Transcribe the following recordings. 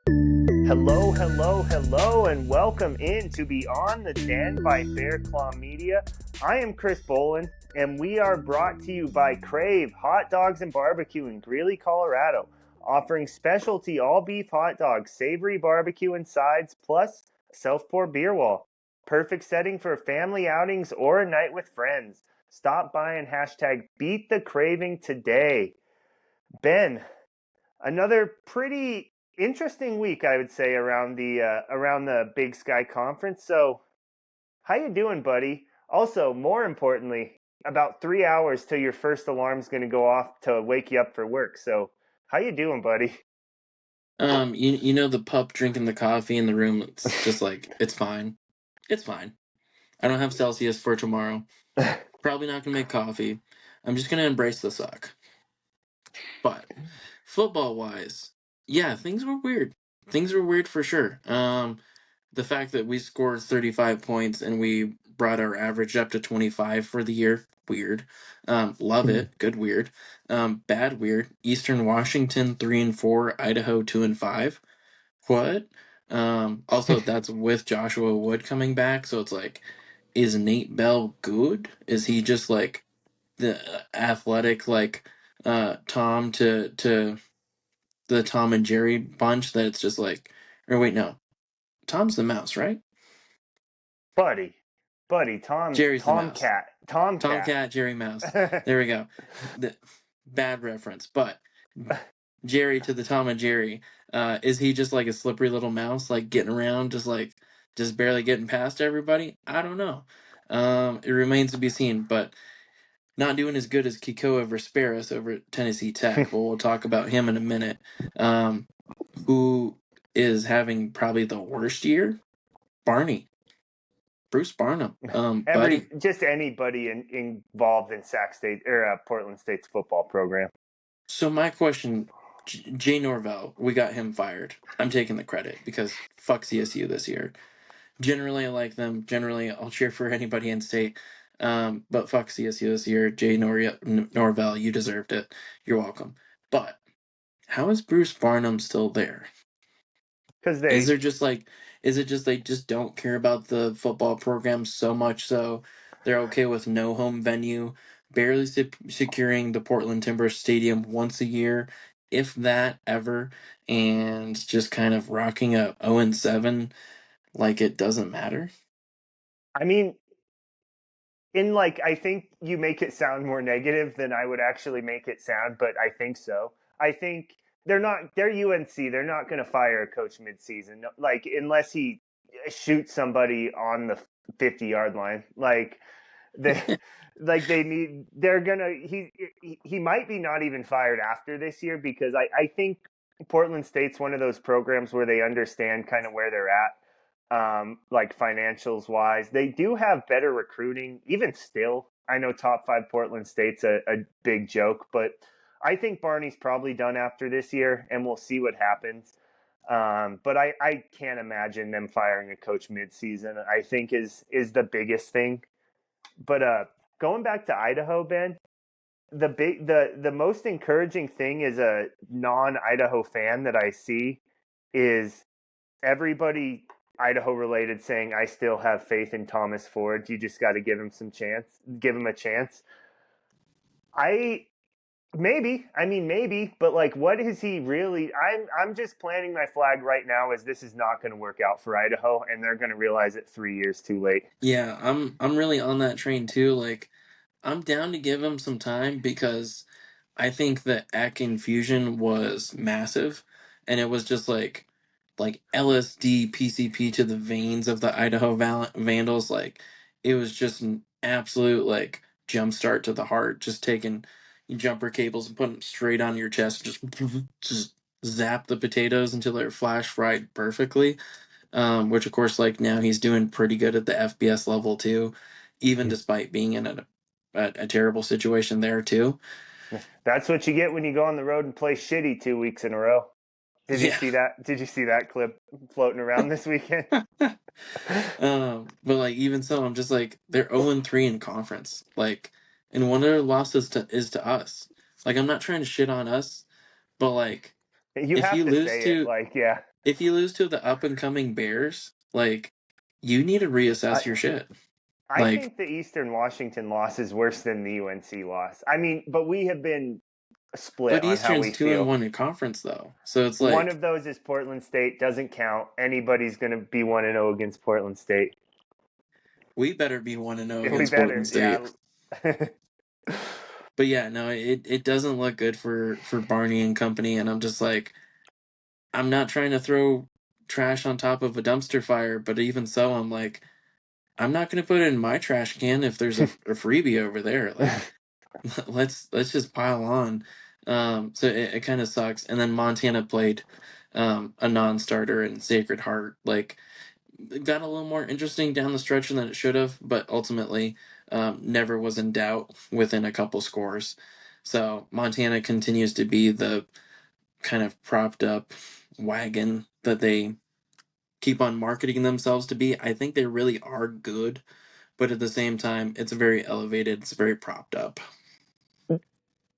Hello, hello, hello, and welcome in to Beyond the Den by Bear Claw Media. I am Chris Bolin, and we are brought to you by Crave Hot Dogs and Barbecue in Greeley, Colorado, offering specialty all-beef hot dogs, savory barbecue and sides, plus a self-pour beer wall. Perfect setting for family outings or a night with friends. Stop by and hashtag Beat the Craving today. Ben, another pretty interesting week, I would say, around the Big Sky Conference. So, how you doing, buddy? Also, more importantly, about 3 hours till your first alarm's going to go off to wake you up for work. So, how you doing, buddy? You know the pup drinking the coffee in the room. It's just like it's fine. It's fine. I don't have Celsius for tomorrow. Probably not gonna make coffee. I'm just gonna embrace the suck. But football wise, yeah, things were weird. Things were weird for sure. The fact that we scored 35 points and we brought our average up to 25 for the year, weird. Love it, good weird. Bad weird. Eastern Washington 3-4, Idaho 2-5. What? Also, that's with Joshua Wood coming back, so it's like, is Nate Bell good? Is he just like the athletic like Tom to the Tom and Jerry bunch that it's just like, or wait, no, Tom's the mouse, right? buddy, buddy, Jerry's the mouse. Tomcat. Tomcat, Jerry Mouse. There we go. The bad reference, but Jerry to the Tom and Jerry. Is he just like a slippery little mouse, like getting around, just barely getting past everybody? I don't know. It remains to be seen, but not doing as good as Kikoa Versparis over at Tennessee Tech. Well, we'll talk about him in a minute. Who is having probably the worst year? Barney. Bruce Barnum. Buddy. Just anybody involved in Sac State or Portland State's football program. So my question, Jay Norvell, we got him fired. I'm taking the credit because fuck CSU this year. Generally, I like them. Generally, I'll cheer for anybody in state. But fuck CSU this year. Jay Norvell, you deserved it. You're welcome. But how is Bruce Barnum still there? Because Is they there just like, is it just they just don't care about the football program so much so they're okay with no home venue, barely securing the Portland Timbers Stadium once a year, if that ever, and just kind of rocking a 0-7 like it doesn't matter? I mean, I think you make it sound more negative than I would actually make it sound, but I think so. I think they're UNC. They're not going to fire a coach midseason, like unless he shoots somebody on the 50-yard line. They they need they're gonna he might be not even fired after this year because I think Portland State's one of those programs where they understand kind of where they're at, like financials wise. They do have better recruiting, even still. I know top five Portland State's a big joke, but I think Barney's probably done after this year, and we'll see what happens. But I can't imagine them firing a coach midseason. I think is the biggest thing. But going back to Idaho, Ben, the most encouraging thing as a non-Idaho fan that I see is everybody Idaho related saying I still have faith in Thomas Ford. You just got to give him a chance. I maybe, but like, what is he really? I'm just planting my flag right now as this is not going to work out for Idaho, and they're going to realize it 3 years too late. Yeah, I'm really on that train too. Like, I'm down to give him some time because I think the Eck infusion was massive, and it was just like LSD PCP to the veins of the Idaho Vandals. Like, it was just an absolute like jump start to the heart. Just taking jumper cables and putting them straight on your chest, just zap the potatoes until they're flash fried perfectly. Which of course, like now he's doing pretty good at the FBS level too, even despite being in a terrible situation there too. That's what you get when you go on the road and play shitty 2 weeks in a row. Did you Yeah. see that? Did you see that clip floating around this weekend? But like even so, I'm just like they're 0-3 in conference. Like, and one of their losses is to us. Like, I'm not trying to shit on us, but like You if have you to lose say it. to Like, yeah. if you lose to the up and coming Bears, like you need to reassess I your shit. I Like, think the Eastern Washington loss is worse than the UNC loss. I mean, but we have been split but on how Eastern's we 2 and feel. 1 in conference though, so it's One like of those is Portland State, doesn't count. Anybody's going to be 1-0 against Portland State. we better be 1-0 We against better, Portland State. yeah. But yeah, no, it doesn't look good for Barney and company, and I'm just like, I'm not trying to throw trash on top of a dumpster fire, but even so, I'm like, I'm not going to put it in my trash can if there's a freebie over there. Like, let's just pile on. So it kind of sucks. And then Montana played a non-starter in Sacred Heart. Like, it got a little more interesting down the stretch than it should have, but ultimately never was in doubt within a couple scores. So Montana continues to be the kind of propped up wagon that they keep on marketing themselves to be. I think they really are good, but at the same time, it's very elevated, it's very propped up.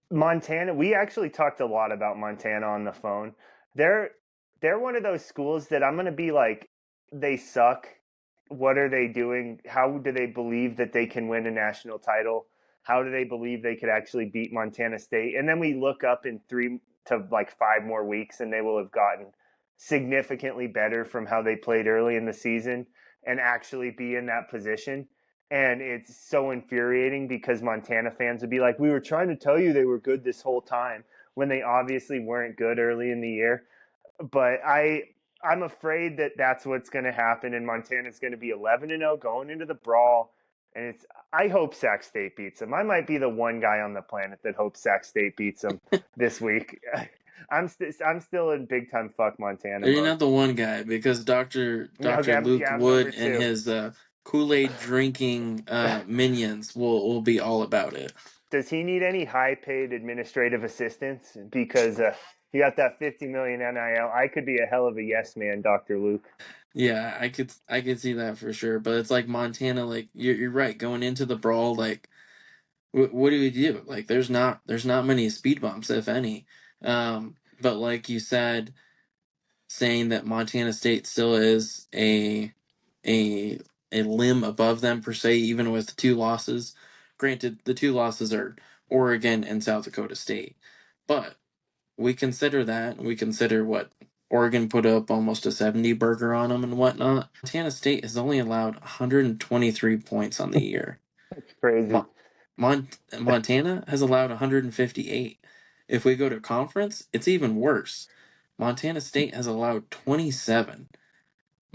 Montana, we actually talked a lot about Montana on the phone. They're they're one of those schools that I'm going to be like, they suck. What are they doing? How do they believe that they can win a national title? How do they believe they could actually beat Montana State? And then we look up in 3 to 5 more weeks and they will have gotten significantly better from how they played early in the season and actually be in that position. And it's so infuriating because Montana fans would be like, we were trying to tell you they were good this whole time when they obviously weren't good early in the year. But I'm afraid that that's what's going to happen, and Montana's going to be 11-0 going into the brawl. And I hope Sac State beats them. I might be the one guy on the planet that hopes Sac State beats them this week. I'm still in big time fuck Montana You're mode. not the one guy because Doctor Okay, Doctor Luke I'm number Wood and two. his Kool-Aid drinking minions will be all about it. Does he need any high paid administrative assistance? Because he got that 50 million NIL. I could be a hell of a yes man, Dr. Luke. Yeah, I could see that for sure. But it's like Montana, like you're right. Going into the brawl, like what do we do? Like there's not many speed bumps, if any. But like you said, saying that Montana State still is a a limb above them per se, even with 2 losses. Granted, the 2 losses are Oregon and South Dakota State, but we consider that. We consider what Oregon put up almost a 70 burger on them and whatnot. Montana State has only allowed 123 points on the year. It's crazy. Montana has allowed 158. If we go to conference, it's even worse. Montana State has allowed 27.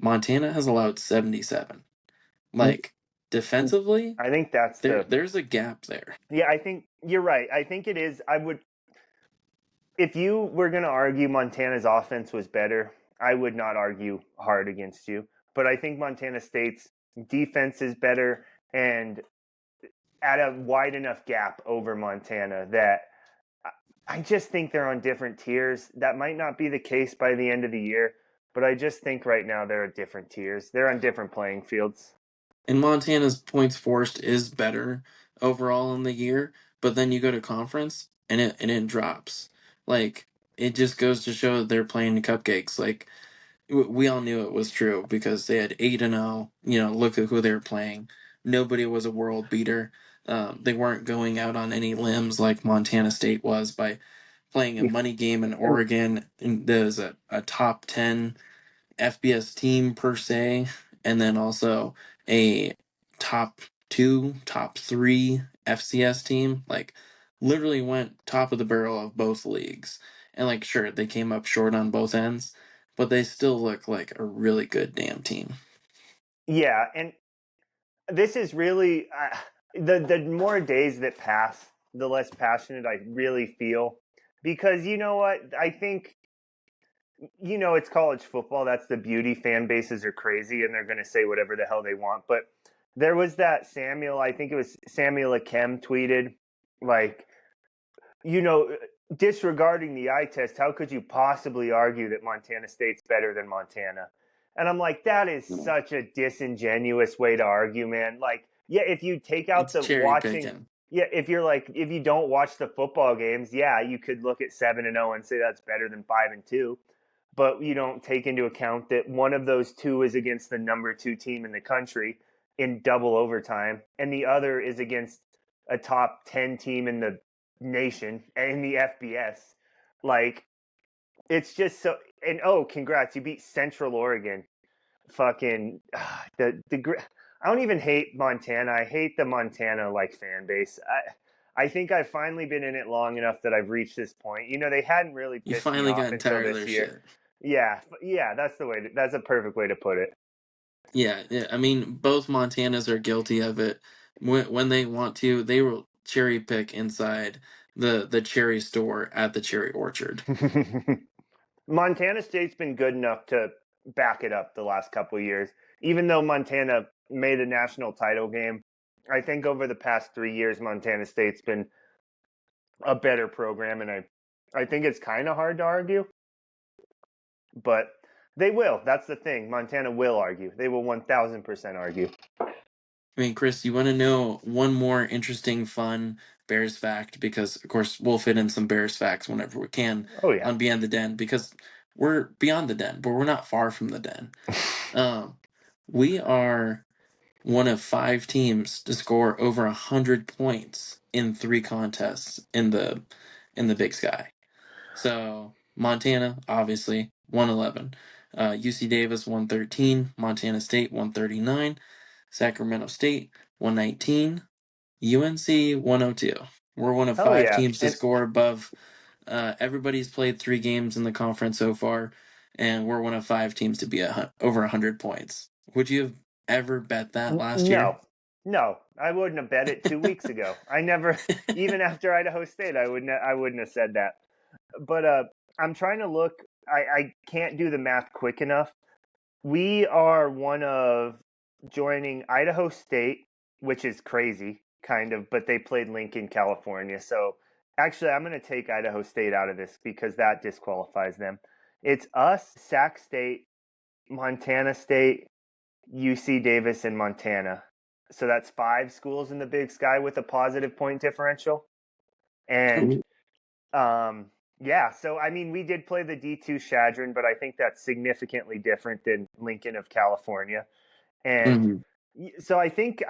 Montana has allowed 77. Like, defensively, I think that's there's a gap there. yeah, I think you're right. I think it is. If you were going to argue Montana's offense was better, I would not argue hard against you. But I think Montana State's defense is better and at a wide enough gap over Montana that I just think they're on different tiers. That might not be the case by the end of the year, but I just think right now they're at different tiers. They're on different playing fields. And Montana's points forced is better overall in the year, but then you go to conference and it drops. Like, it just goes to show that they're playing cupcakes. Like, we all knew it was true because they had 8-0. Look at who they were playing. Nobody was a world beater. They weren't going out on any limbs like Montana State was by playing a money game in Oregon. And there's a top 10 FBS team per se, and then also a top 2, top 3 FCS team. Like, literally went top of the barrel of both leagues. And, like, sure, they came up short on both ends, but they still look like a really good damn team. Yeah, and this is really the more days that pass, the less passionate I really feel because you know what? I think it's college football. That's the beauty. Fan bases are crazy and they're going to say whatever the hell they want. But there was that I think it was Samuel Akem tweeted, like, you know, disregarding the eye test, how could you possibly argue that Montana State's better than Montana? And I'm like, that is such a disingenuous way to argue, man. Like, yeah, if you take out It's the cherry watching, picking. yeah, if you don't watch the football games, yeah, you could look at 7-0 and say that's better than 5-2. but you don't take into account that one of those two is against the number 2 team in the country in double overtime, and the other is against a top 10 team in the nation in the FBS. Like, it's just so. And oh, congrats, you beat Central Oregon. Fucking the I don't even hate Montana. I hate the Montana like fan base. I think I've finally been in it long enough that I've reached this point. You know, they hadn't really You pissed me finally off gotten until tired of this their year. shit. Yeah, yeah, that's the way. That's a perfect way to put it. Yeah, yeah. I mean, both Montanas are guilty of it. When they want to, they will cherry pick inside the cherry store at the cherry orchard. Montana State's been good enough to back it up the last couple of years. Even though Montana made a national title game, I think over the past 3 years, Montana State's been a better program, and I think it's kind of hard to argue, but they will. That's the thing. Montana will argue. They will 1,000% argue. I mean, Chris, you want to know one more interesting, fun Bears fact? Because, of course, we'll fit in some Bears facts whenever we can Oh yeah. on Beyond the Den, because we're beyond the den, but we're not far from the den. Um, we are one of 5 teams to score over 100 points in 3 contests in the Big Sky. So Montana, obviously, 111. UC Davis, 113. Montana State, 139. Sacramento State, 119. UNC, 102. We're one of Hell 5 yeah. teams to And score above. Everybody's played 3 games in the conference so far, and we're one of 5 teams to be over 100 points. Would you have ever bet that last year? no, no, I wouldn't have bet it 2 weeks ago. I never, even after Idaho State, I wouldn't have said that. But I'm trying to look. I can't do the math quick enough. We are one of joining Idaho State, which is crazy, kind of, but they played Lincoln, California. So actually, I'm going to take Idaho State out of this because that disqualifies them. It's us, Sac State, Montana State, UC Davis, and Montana. So that's 5 schools in the Big Sky with a positive point differential. And Ooh. um, yeah, so I mean, we did play the D2 Shadron, but I think that's significantly different than Lincoln of California. And Mhm. so I think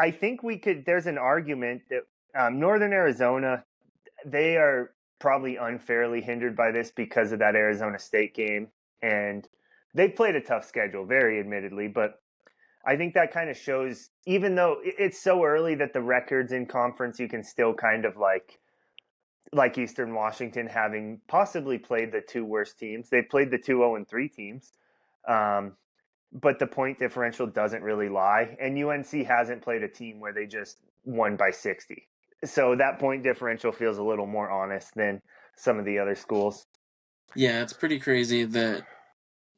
we could. There's an argument that Northern Arizona, they are probably unfairly hindered by this because of that Arizona State game, and they've played a tough schedule, very admittedly, but I think that kind of shows, even though it's so early that the records in conference, you can still kind of like Eastern Washington having possibly played the 2 worst teams. They played the 2-0-3 teams. Um, but the point differential doesn't really lie. And UNC hasn't played a team where they just won by 60. So that point differential feels a little more honest than some of the other schools. Yeah, it's pretty crazy that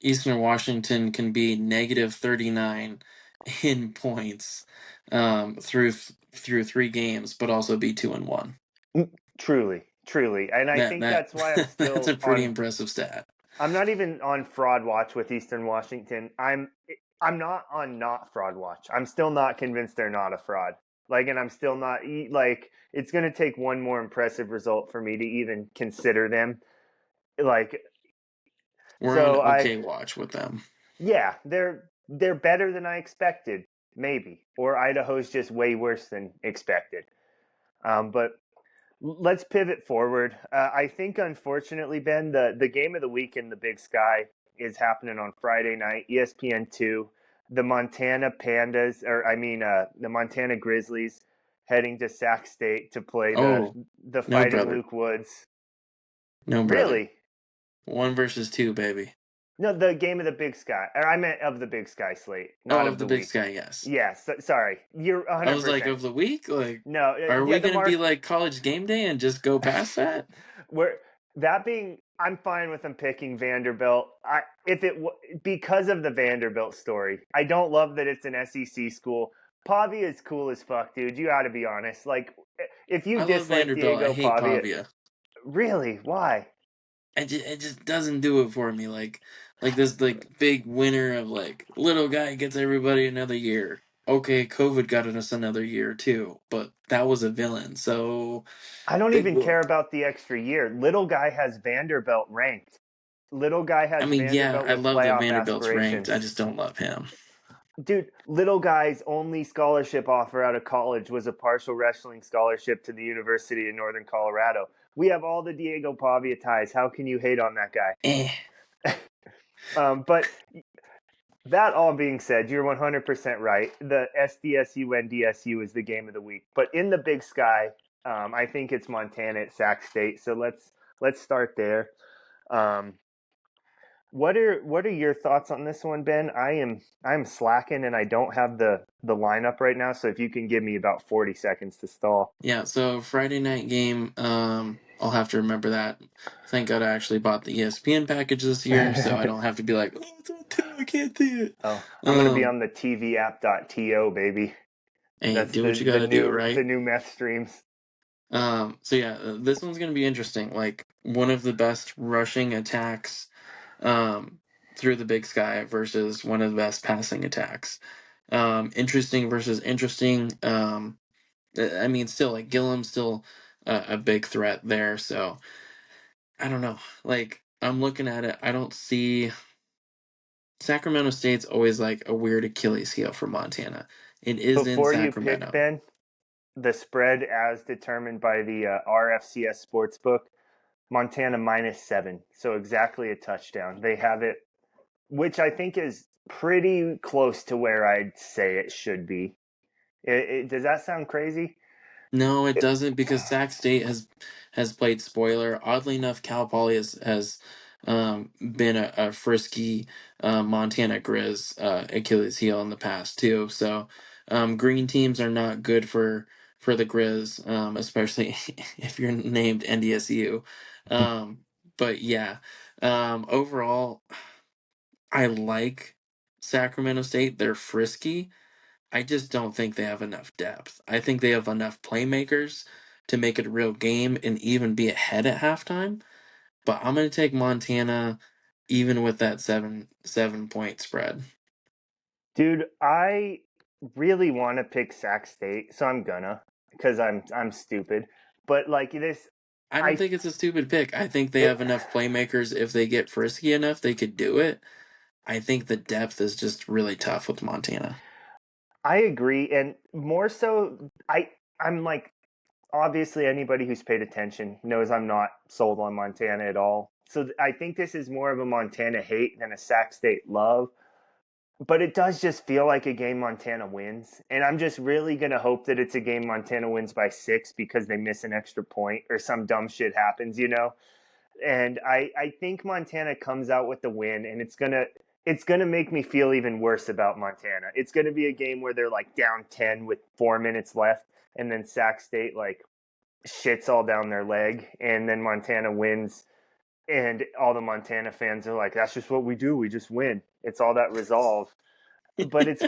Eastern Washington can be negative 39 in points through 3 games, but also be 2-1. Truly, truly. And I That think that that's why I'm that's still a pretty on. impressive stat. I'm not even on fraud watch with Eastern Washington. I'm not on not fraud watch. I'm still not convinced they're not a fraud. Like, and I'm still not like. It's going to take one more impressive result for me to even consider them. Like, We're on so okay watch with them. yeah, they're better than I expected, maybe, or Idaho's just way worse than expected. But let's pivot forward. I think, unfortunately, Ben, the game of the week in the Big Sky is happening on Friday night, ESPN2. The Montana Pandas, or I mean, the Montana Grizzlies, heading to Sac State to play the Oh, the no, Fighting brother. Luke Woods. No, brother. Really? 1 versus 2, baby. No, the game of the Big Sky. Or I meant of the Big Sky slate, Oh, not of of the the Big week. Sky, yes. Yes, sorry, you're I was like, 100%. of the week? Like, No, are yeah, we the going to be mark. like college game day and just go past that? Where that being, I'm fine with them picking Vanderbilt. If it because of the Vanderbilt story. I don't love that it's an SEC school. Pavia is cool as fuck, dude. You got to be honest. Like, if you I love dislike Vanderbilt. I Diego hate Pavia, Pavia. really, why? It just doesn't do it for me. Like this like big winner of like little guy gets everybody another year. Okay, COVID got us another year too, but that was a villain. So I don't big even care whoop. about the extra year. Little guy has Vanderbilt ranked. Little guy I has mean, yeah, Vanderbilt I with love that playoff Vanderbilt's ranked. I aspirations. just don't love him. Dude, little guy's only scholarship offer out of college was a partial wrestling scholarship to the University of Northern Colorado. We have all the Diego Pavia ties. How can you hate on that guy? Eh. But that all being said, you're 100% right. The SDSU NDSU is the game of the week. But in the Big Sky, I think it's Montana at Sac State. So let's start there. Um, what are your thoughts on this one, Ben? I'm slacking and I don't have the lineup right now. So if you can give me about 40 seconds to stall. Yeah, so Friday night game, I'll have to remember that. Thank God I actually bought the ESPN package this year, so I don't have to be like, oh, it's on two, I can't see it. Oh, I'm gonna be Um, on the TVapp.to, baby. hey, That's do what you gotta do, the right? new meth streams. So yeah, this one's gonna be interesting. Like one of the best rushing attacks, um, through the Big Sky versus one of the best passing attacks. Interesting versus interesting. I mean, still like Gillum's still a big threat there, so I don't know. Like I'm looking at it, I don't see Sacramento State's always like a weird Achilles heel for Montana. It is in Before you pick, Sacramento. Ben, the spread as determined by the RFCS Sportsbook, Montana -7, so exactly a touchdown. They have it, which I think is pretty close to where I'd say it should be. Does that sound crazy? No, it doesn't because Sac State has played spoiler. Oddly enough, Cal Poly has been a frisky Montana Grizz Achilles heel in the past too. So green teams are not good for the Grizz, especially if you're named NDSU. Um, but yeah, overall, I like Sacramento State. They're frisky. I just don't think they have enough depth. I think they have enough playmakers to make it a real game and even be ahead at halftime. But I'm gonna take Montana even with that seven point spread. Dude, I really want to pick Sac State, so I'm gonna because I'm stupid. But like this, I don't I think it's a stupid pick. I think they have enough playmakers. If they get frisky enough, they could do it. I think the depth is just really tough with Montana. I agree, and more so, I'm like obviously anybody who's paid attention knows I'm not sold on Montana at all. So I think this is more of a Montana hate than a Sac State love. But it does just feel like a game Montana wins. And I'm just really going to hope that it's a game Montana wins by 6 because they miss an extra point or some dumb shit happens. And I think Montana comes out with the win, and it's gonna make me feel even worse about Montana. It's gonna be a game where they're like down 10 with 4 minutes left, and then Sac State like shits all down their leg, and then Montana wins, and all the Montana fans are like, "That's just what we do. We just win. It's all that resolve." But it's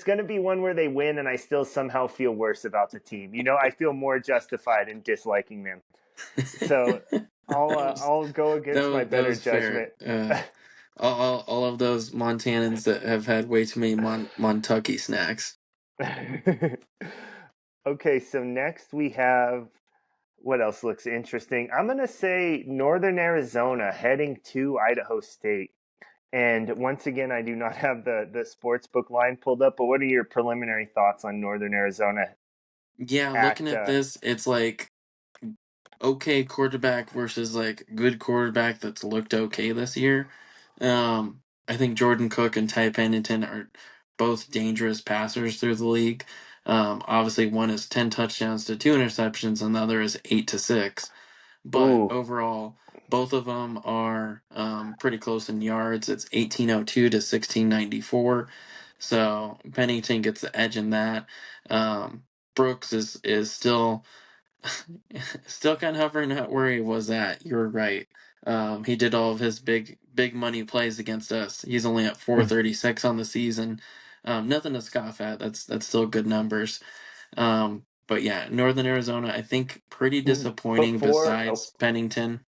gonna be one where they win, and I still somehow feel worse about the team. I feel more justified in disliking them. So I'll that uh, was I'll go against my that better was fair. judgment. All of those Montanans that have had way too many Montucky snacks. Okay, so next we have what else looks interesting? I'm gonna say Northern Arizona heading to Idaho State. And once again, I do not have the sports book line pulled up. But what are your preliminary thoughts on Northern Arizona Yeah, looking at? at this, it's like okay quarterback versus like good quarterback that's looked okay this year. I think Jordan Cook and Ty Pennington are both dangerous passers through the league. Obviously, one is 10 touchdowns to 2 interceptions, and the other is 8 to 6. But Ooh, overall, both of them are pretty close in yards. It's 1802 to 1694. So Pennington gets the edge in that. Um, Brooks is still kind of hovering at where he was at. You're right. He did all of his big money plays against us. He's only at 436 on the season. Nothing to scoff at. That's still good numbers. But yeah, Northern Arizona, I think pretty disappointing before. Oh, besides Pennington.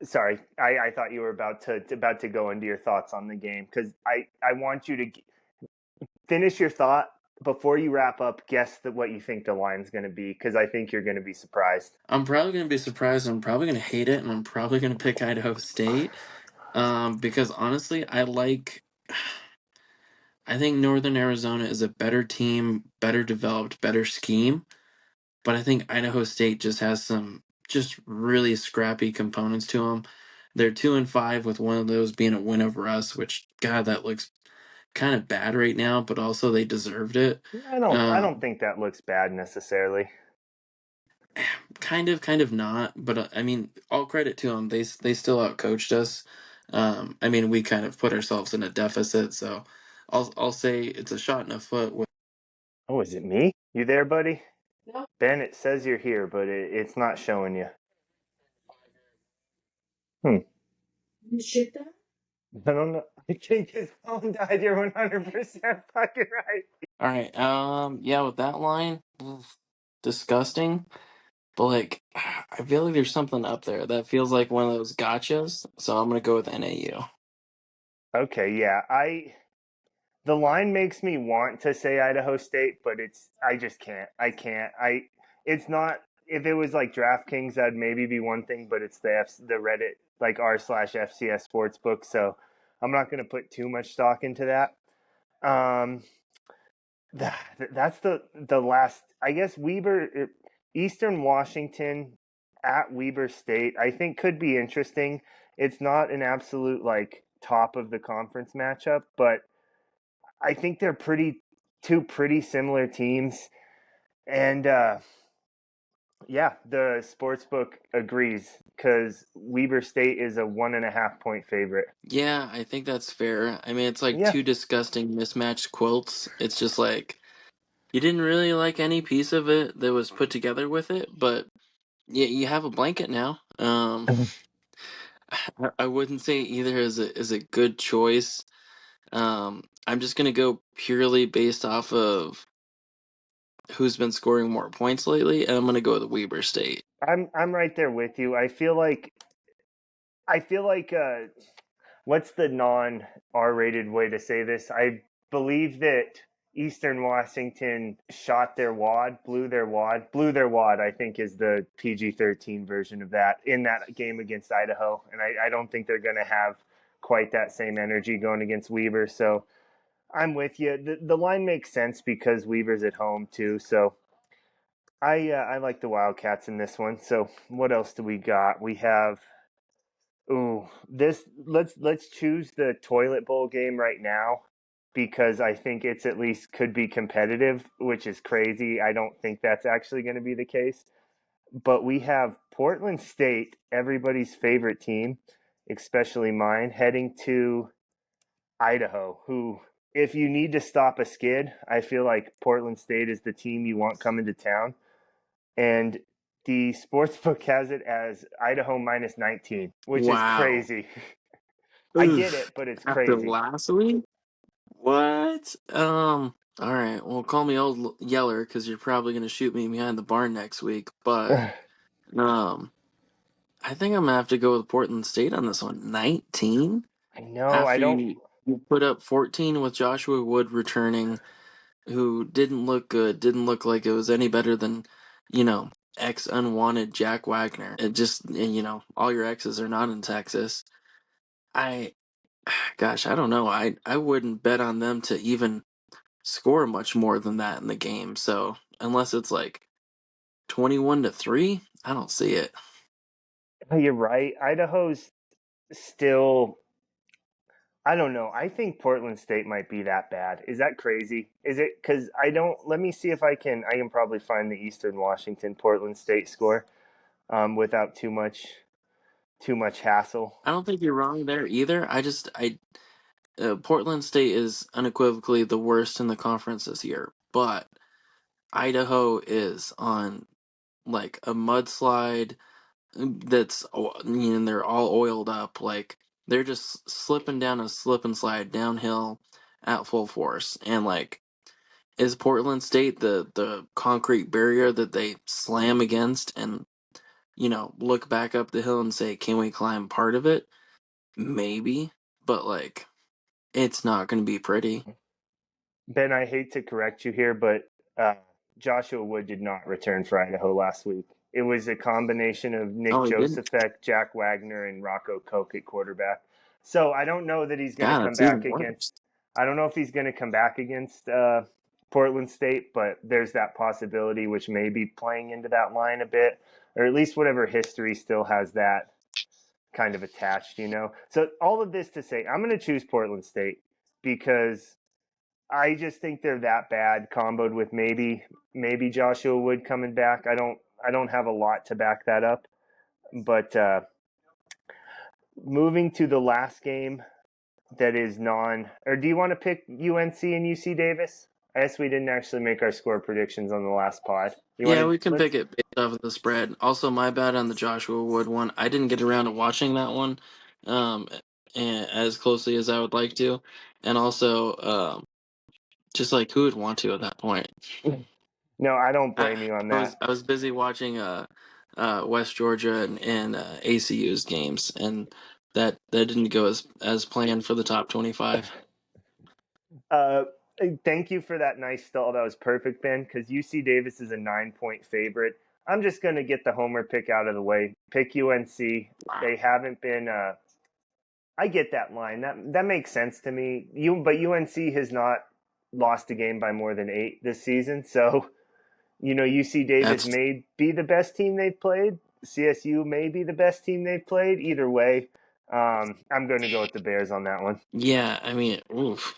sorry. I thought you were about to go into your thoughts on the game because I want you to finish your thought before you wrap up. Guess what you think the line's going to be because I think you're going to be surprised. I'm probably going to be surprised. I'm probably going to hate it, and I'm probably going to pick Idaho State. Because honestly, I think Northern Arizona is a better team, better developed, better scheme. But I think Idaho State just has some just really scrappy components to them. They're 2-5 with one of those being a win over us, which God, that looks kind of bad right now. But also they deserved it. I don't Um, think that looks bad necessarily. kind of not. But I mean, all credit to them. They still outcoached us. I mean, we kind of put ourselves in a deficit, so I'll say it's a shot in the foot. Oh, is it me? You there, buddy? Ben, it says you're here, but it's not showing you. Hmm. I don't know. I think his phone died. You're 100% fucking right. All right. Yeah, with that line, disgusting. But like, I feel like there's something up there that feels like one of those gotchas. So I'm gonna go with NAU. Okay, yeah. The line makes me want to say Idaho State, but I just can't. I can't. It's not. If it was like DraftKings, that'd maybe be one thing, but it's the Reddit like r/FCS Sportsbook, so I'm not going to put too much stock into that. Um, that's the last. I guess Eastern Washington at Weber State. I think could be interesting. It's not an absolute like top of the conference matchup, but I think they're two pretty similar teams, and yeah, the sportsbook agrees because Weber State is a 1.5 point favorite. Yeah, I think that's fair. I mean, it's like Yeah, two disgusting mismatched quilts. It's just like you didn't really like any piece of it that was put together with it, but yeah, you have a blanket now. I wouldn't say either is a good choice. I'm just gonna go purely based off of who's been scoring more points lately, and I'm gonna go with Weber State. I'm right there with you. I feel like what's the non R rated way to say this? I believe that Eastern Washington shot their wad, blew their wad. I think is the PG-13 version of that in that game against Idaho, and I don't think they're going to have quite that same energy going against Weber. So I'm with you. The line makes sense because Weber's at home too. So I like the Wildcats in this one. So what else do we got? We have ooh, this let's choose the toilet bowl game right now because I think it's at least could be competitive, which is crazy. I don't think that's actually going to be the case. But we have Portland State, everybody's favorite team, especially mine, heading to Idaho, who if you need to stop a skid, I feel like Portland State is the team you want coming to town. And the sportsbook has it as Idaho minus 19, which is Wow. crazy. I get Oof. it, but it's After crazy. last week? What? All right. Well, call me old Yeller because you're probably gonna shoot me behind the barn next week. But I um, I think I'm gonna have to go with Portland State on this one. 19 know. I after don't. you put up 14 with Joshua Wood returning, who didn't look good, didn't look like it was any better than, you know, ex unwanted Jack Wagner. It just, all your exes are not in Texas. I, gosh, I don't know. I wouldn't bet on them to even score much more than that in the game. So unless it's like 21-3, I don't see it. You're right. Idaho's still. I don't know. I think Portland State might be that bad. Is that crazy? Is it? Because I don't. Let me see if I can. I can probably find the Eastern Washington Portland State score without too much hassle. I don't think you're wrong there either. Portland State is unequivocally the worst in the conference this year, but Idaho is on like a mudslide they're all oiled up. Like they're just slipping down a slip and slide downhill at full force. And like, is Portland State the concrete barrier that they slam against and look back up the hill and say, can we climb part of it? Maybe, but like, it's not going to be pretty. Ben, I hate to correct you here, but uh, Joshua Wood did not return for Idaho last week. It was a combination of Nick Oh, he didn't. Josephek, Jack Wagner, and Rocco Koch at quarterback. So I don't know that he's going to God, come that's even back against. worse. I don't know if he's going to come back against Portland State, but there's that possibility, which may be playing into that line a bit, or at least whatever history still has that kind of attached, you know. So all of this to say, I'm going to choose Portland State because I just think they're that bad, comboed with maybe Joshua Wood coming back. I don't have a lot to back that up, but moving to the last game that is non, or do you want to pick UNC and UC Davis? I guess we didn't actually make our score predictions on the last pod. You want Yeah, to we can let's pick it based off of the spread. Also, my bad on the Joshua Wood one. I didn't get around to watching that one, um, as closely as I would like to, and also, just like who would want to at that point. No, I don't I, blame you on I was that. I was busy watching West Georgia and ACU's games, and that didn't go as planned for the top 25. Uh, Thank you for that nice stall. That was perfect, Ben, because UC Davis is a 9-point favorite. I'm just going to get the homer pick out of the way. Pick UNC. They haven't been. I get that line. That makes sense to me. But UNC has not lost a game by more than 8 this season. So UC Davis That's may be the best team they've played. CSU may be the best team they've played. Either way, I'm going to go with the Bears on that one. yeah. I mean, oof.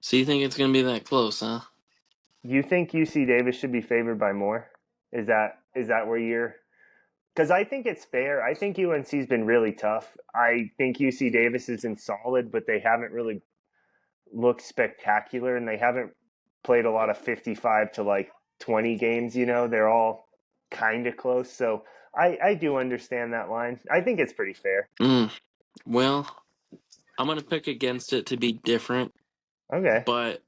So you think it's gonna be that close, huh? You think UC Davis should be favored by more? Is that where you're? Because I think it's fair. I think UNC's been really tough. I think UC Davis is in solid, but they haven't really looked spectacular, and they haven't played a lot of 55 to like 20 games. They're all kind of close. So I do understand that line. I think it's pretty fair. Mm. Well, I'm gonna pick against it to be different, Okay, but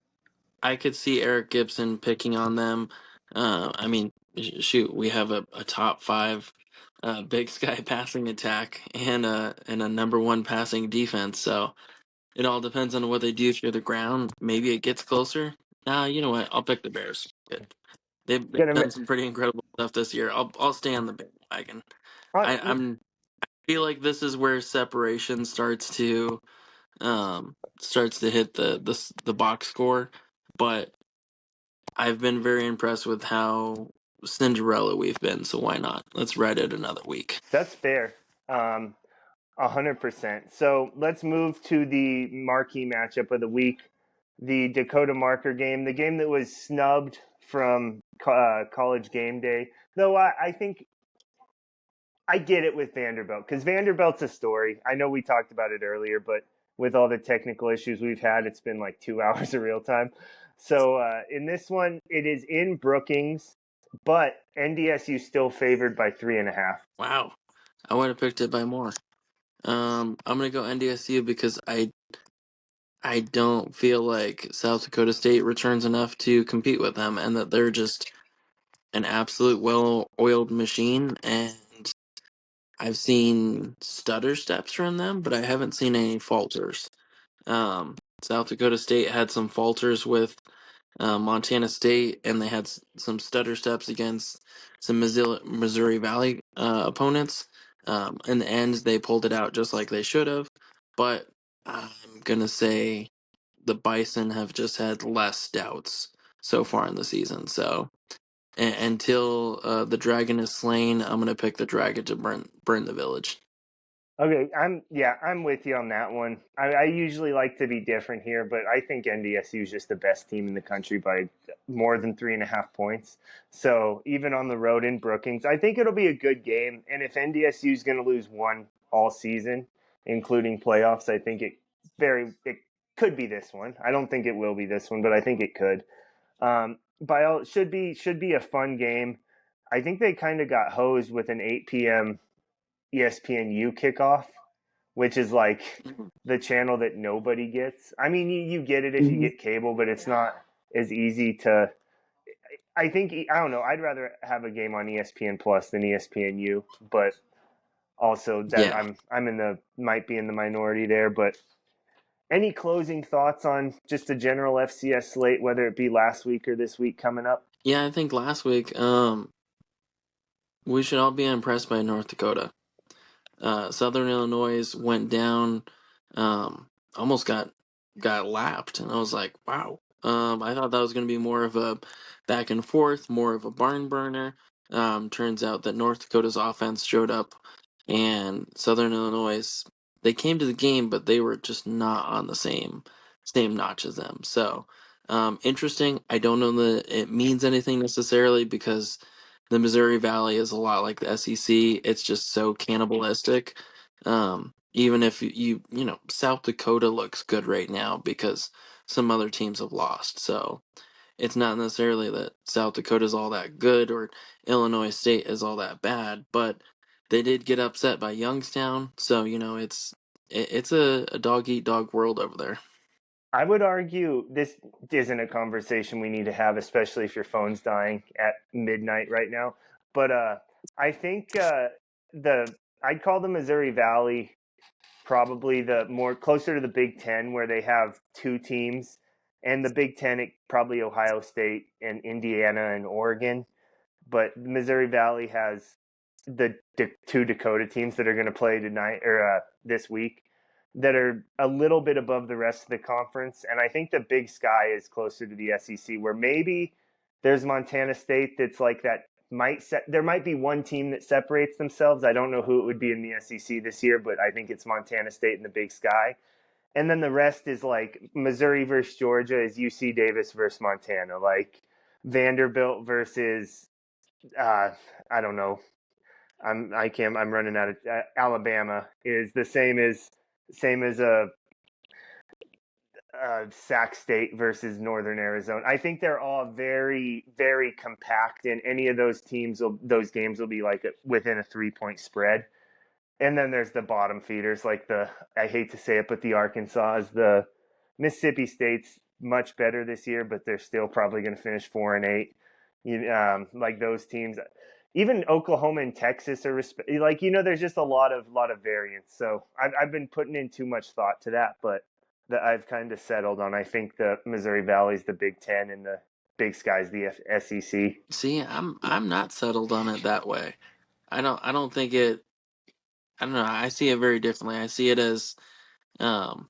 I could see Eric Gibson picking on them. I mean, shoot, we have a top five Big Sky passing attack and a number one passing defense. So it all depends on what they do through the ground. Maybe it gets closer. Nah, you know what? I'll pick the Bears. Good. They've gonna. done some pretty incredible stuff this year. I'll stay on the bandwagon. Uh, I'm feel like this is where separation starts to hit the box score, but I've been very impressed with how Cinderella we've been, so why not? Let's ride it another week. that's fair. 100%. So let's move to the marquee matchup of the week, the Dakota Marker game, the game that was snubbed from College Game Day. Though I think I get it with Vanderbilt because Vanderbilt's a story. I know we talked about it earlier, but with all the technical issues we've had, it's been like 2 hours of real time. So in this one, it is in Brookings, but NDSU still favored by 3.5. Wow, I would have picked it by more. I'm gonna go NDSU because I don't feel like South Dakota State returns enough to compete with them, and that they're just an absolute well-oiled machine. And I've seen stutter steps from them, but I haven't seen any falters. South Dakota State had some falters with Montana State, and they had some stutter steps against some Missouri Valley opponents. In the end, they pulled it out just like they should have. But I'm gonna say the Bison have just had less doubts so far in the season. So until the dragon is slain, I'm gonna pick the dragon to burn the village. Okay, I'm with you on that one. I usually like to be different here, but I think NDSU is just the best team in the country by more than 3.5 points. So even on the road in Brookings, I think it'll be a good game. And if NDSU is going to lose one all season, including playoffs, I think it could be this one. I don't think it will be this one, but I think it could. By all should be a fun game. I think they kind of got hosed with an 8 p.m. ESPNU kickoff, which is like the channel that nobody gets. I mean, you get it if you get cable, but it's not as easy to. I think I don't know. I'd rather have a game on ESPN Plus than ESPNU, but also that Yeah, I'm in the might be in the minority there. But any closing thoughts on just a general FCS slate, whether it be last week or this week coming up? yeah. I think last week, we should all be impressed by North Dakota. Southern Illinois went down, almost got lapped, and I was like, wow. I thought that was going to be more of a back and forth, more of a barn burner. Turns out that North Dakota's offense showed up, and Southern Illinois, they came to the game, but they were just not on the same notch as them. So, interesting. I don't know that it means anything necessarily because the Missouri Valley is a lot like the SEC. It's just so cannibalistic. Even if South Dakota looks good right now because some other teams have lost. So it's not necessarily that South Dakota is all that good or Illinois State is all that bad, but they did get upset by Youngstown. So, it's a dog eat dog world over there. I would argue this isn't a conversation we need to have, especially if your phone's dying at midnight right now. But I think the I'd call the Missouri Valley probably the more closer to the Big Ten, where they have two teams, and the Big Ten probably Ohio State and Indiana and Oregon. But Missouri Valley has the two Dakota teams that are going to play tonight or this week that are a little bit above the rest of the conference. And I think the Big Sky is closer to the SEC, where maybe there's Montana State that's like that. There might be one team that separates themselves. I don't know who it would be in the SEC this year, but I think it's Montana State and the Big Sky. And then the rest is like Missouri versus Georgia is UC Davis versus Montana, like Vanderbilt versus I don't know. I'm running out of Alabama is the same as a Sac State versus Northern Arizona. I think they're all very very compact, and any of those games will be like within a 3-point spread. And then there's the bottom feeders, like I hate to say it, but the Arkansas is the Mississippi State's much better this year, but they're still probably going to finish 4-8. Like those teams, even Oklahoma and Texas are like there's just a lot of variance. So I've been putting in too much thought to that, but that I've kind of settled on. I think the Missouri Valley's the Big Ten and the Big Sky's the SEC. See, I'm not settled on it that way. I don't think it I don't know, I see it very differently. I see it as um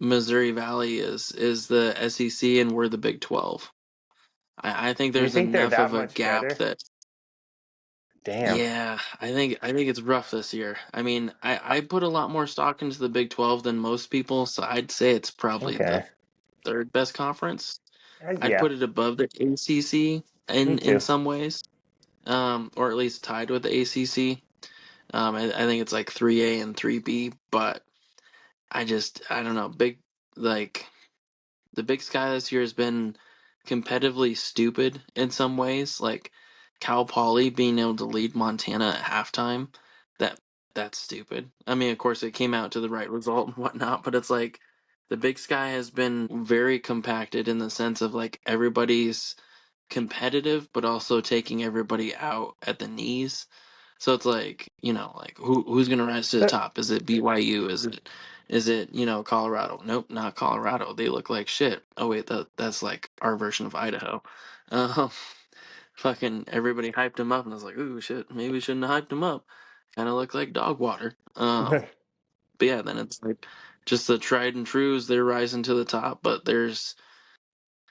Missouri Valley is the SEC and we're the Big 12. I think You there's think they're enough that of a much gap better? that Damn. yeah, I think it's rough this year. I mean, I put a lot more stock into the Big 12 than most people, so I'd say it's probably the Okay. third best conference. I'd Yeah. put it above the ACC Me in too. some ways, or at least tied with the ACC. I think it's like 3A and 3B, but I don't know, like the Big Sky this year has been competitively stupid in some ways. Like Cal Poly being able to lead Montana at halftime, that that's stupid. I mean, of course, it came out to the right result and whatnot, but it's like the Big Sky has been very compacted in the sense of like everybody's competitive, but also taking everybody out at the knees. So it's like, like who's gonna rise to the top? Is it BYU? Is it Colorado? Nope, not Colorado. They look like shit. Oh wait, that's like our version of Idaho. Um, fucking everybody hyped him up, and I was like, ooh shit, maybe we shouldn't have hyped him up. Kind of look like dog water. But yeah, then it's like just the tried and trues. They're rising to the top, but there's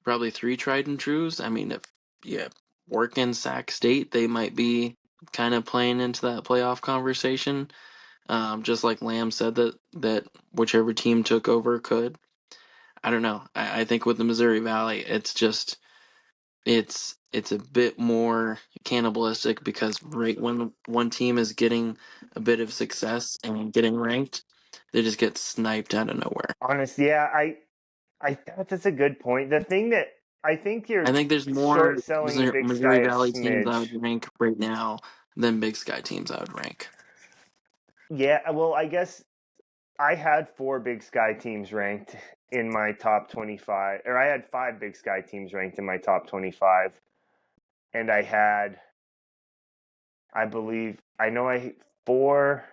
probably three tried and trues. I mean, if yeah, work in Sac State, they might be kind of playing into that playoff conversation. Just like Lamb said that whichever team took over could. I don't know. I think with the Missouri Valley, it's just it's a bit more cannibalistic because right when one team is getting a bit of success and getting ranked, they just get sniped out of nowhere. Honestly, yeah, that's a good point. The thing that I think I you're think there's more short selling the Big Sky Missouri a Valley teams I smidge. would rank right now than Big Sky teams I would rank. Yeah, well, I guess I had four Big Sky teams ranked in my top 25, or I had five Big Sky teams ranked in my top 25, and I believe, I know I four.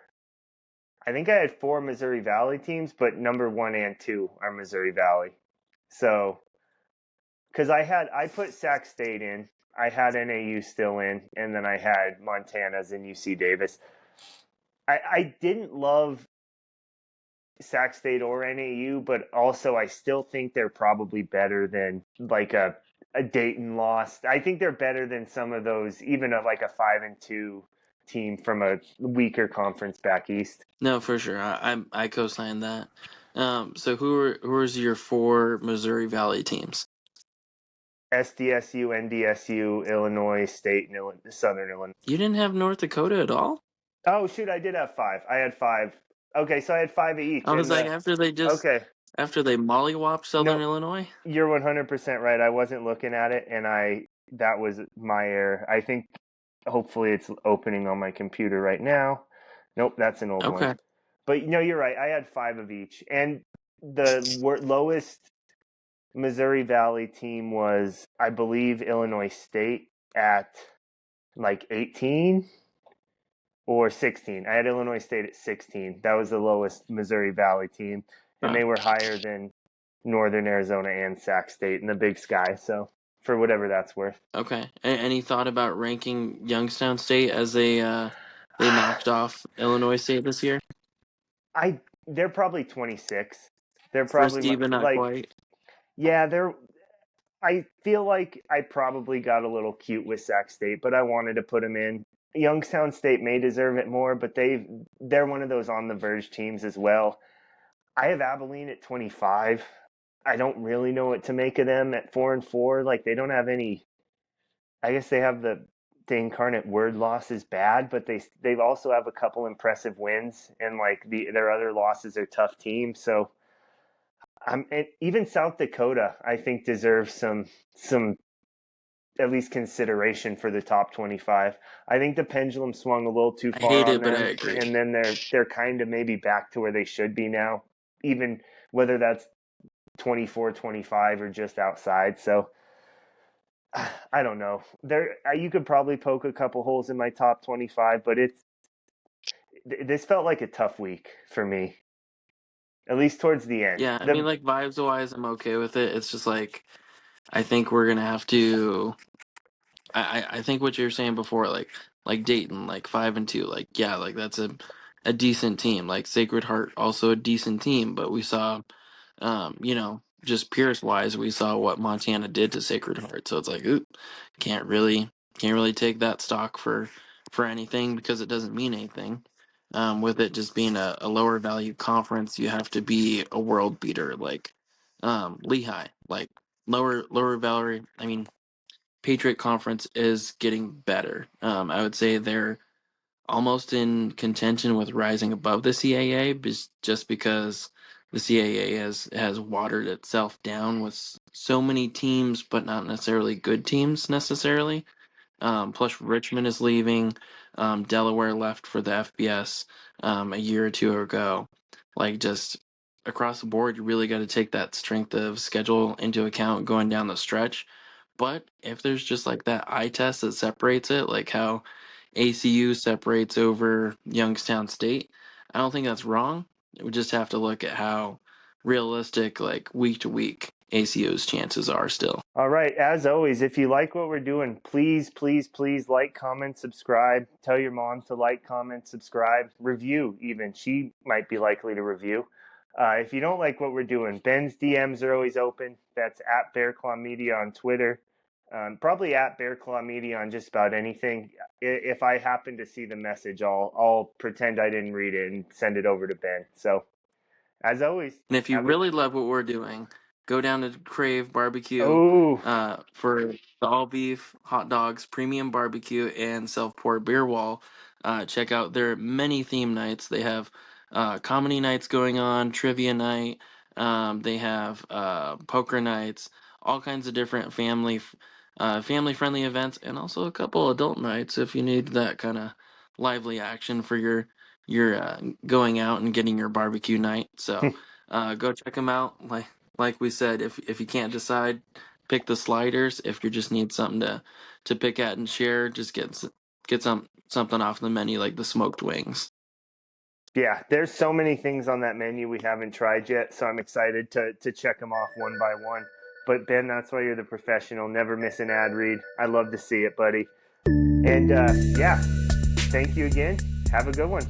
I think I had four Missouri Valley teams, but number one and two are Missouri Valley. So, because I put Sac State in, I had NAU still in, and then I had Montana's and UC Davis. I didn't love Sac State or NAU, but also I still think they're probably better than like a Dayton loss. I think they're better than some of those, even of like a 5-2 team from a weaker conference back east. No, for sure. I co-sign that. So who is your four Missouri Valley teams? SDSU, NDSU, Illinois State, and Southern Illinois. You didn't have North Dakota at all? Oh shoot, I did have five. I had five. Okay, so I had five each, I was and like, okay. after they mollywopped Southern No, Illinois? you're 100% right. I wasn't looking at it, and that was my error. I think hopefully it's opening on my computer right now. Nope, that's an old one. Okay. But no, you're right. I had five of each, and the lowest Missouri Valley team was, I believe, Illinois State at like 18 or 16. I had Illinois State at 16. That was the lowest Missouri Valley team, and Huh. they were higher than Northern Arizona and Sac State in the Big Sky. So for whatever that's worth. Okay. Any thought about ranking Youngstown State as they knocked off Illinois State this year? They're probably 26. They're First probably even, not like, quite. yeah, they're. I feel like I probably got a little cute with Sac State, but I wanted to put them in. Youngstown State may deserve it more, but they're one of those on the verge teams as well. I have Abilene at 25. I don't really know what to make of them at 4-4. Like they don't have any. I guess they have the incarnate word loss is bad, but they also have a couple impressive wins, and like their other losses are tough teams. So even South Dakota, I think deserves some at least consideration for the top 25. I think the pendulum swung a little too I far hate on it, but I them, agree. and then they're kind of maybe back to where they should be now, even whether that's 24, 25, or just outside. So I don't know. You could probably poke a couple holes in my top 25, but this felt like a tough week for me, at least towards the end. Yeah, I mean, like vibes wise, I'm okay with it. It's just like I think we're gonna have to. I think what you were saying before, like Dayton, like 5-2, like yeah, like that's a decent team. Like Sacred Heart, also a decent team, but we saw, just Pierce wise, we saw what Montana did to Sacred Heart. So it's like, oop, can't really take that stock for anything because it doesn't mean anything. With it just being a lower value conference, you have to be a world beater like Lehigh, like lower value. I mean, Patriot Conference is getting better. I would say they're almost in contention with rising above the CAA, just because the CAA has watered itself down with so many teams, but not necessarily good teams necessarily. Plus, Richmond is leaving. Delaware left for the FBS a year or two ago. Like, just across the board, you really got to take that strength of schedule into account going down the stretch. But if there's just like that eye test that separates it, like how ACU separates over Youngstown State, I don't think that's wrong. We just have to look at how realistic, like week to week, ACU's chances are still. All right. As always, if you like what we're doing, please, please, please like, comment, subscribe. Tell your mom to like, comment, subscribe, review even. She might be likely to review. If you don't like what we're doing, Ben's DMs are always open. That's at Bear Claw Media on Twitter. Probably at Bear Claw Media on just about anything. If I happen to see the message, I'll pretend I didn't read it and send it over to Ben. So, as always, And if you have a really love what we're doing, go down to Crave Barbecue oh for the all beef hot dogs, premium barbecue, and self pour beer wall. Check out their many theme nights. They have comedy nights going on, trivia night. They have poker nights, all kinds of different family friendly events, and also a couple adult nights if you need that kind of lively action for your going out and getting your barbecue night. So go check them out. Like we said, if you can't decide, pick the sliders. If you just need something to pick at and share, just get something off the menu like the smoked wings. Yeah, there's so many things on that menu we haven't tried yet, so I'm excited to check them off one by one. But Ben, that's why you're the professional. Never miss an ad read. I love to see it, buddy. And yeah, thank you again. Have a good one.